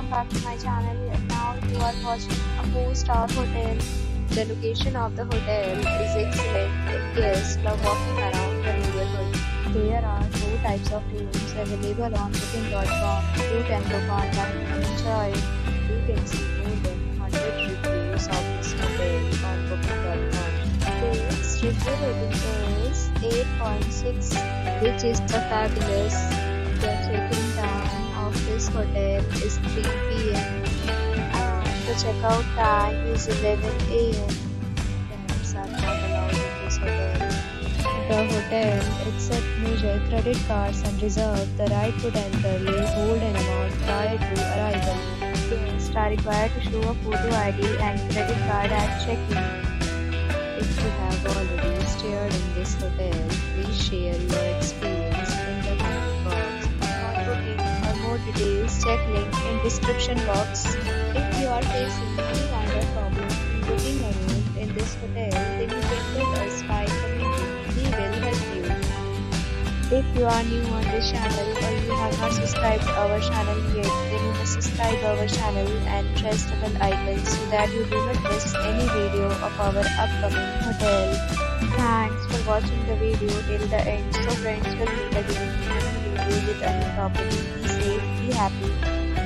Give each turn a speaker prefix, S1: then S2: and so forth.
S1: welcome back to my channel. Now you are watching a 4-star hotel. The location of the hotel is excellent and guests love walking around the neighborhood. There are 4 types of rooms available on booking.com. You can book online and enjoy it. You can see more than 100 reviews of this hotel on booking.com. Its review rating is 8.6, which is the fabulous. The check-in time of this hotel is 3 p.m. and the checkout time is 11 a.m. Pets are not allowed in this hotel. The hotel accepts major credit cards and reserves the right to temporarily hold an amount prior to arrival. Guests are required to show a photo ID and credit card at check-in. If you have already stayed in this hotel, please share your experience in the comment box. For booking or more details, check link in description box. If you are facing any kind of problem in booking a room in this hotel, then you can tell us by commenting. We will help you. If you are new on this channel or you have not subscribed our channel yet, then you must subscribe our channel and press the bell icon so that you do not miss any video of our upcoming hotel. Thanks for watching the video till the end. So friends, will meet again in a new video with a new property. Be safe, be happy.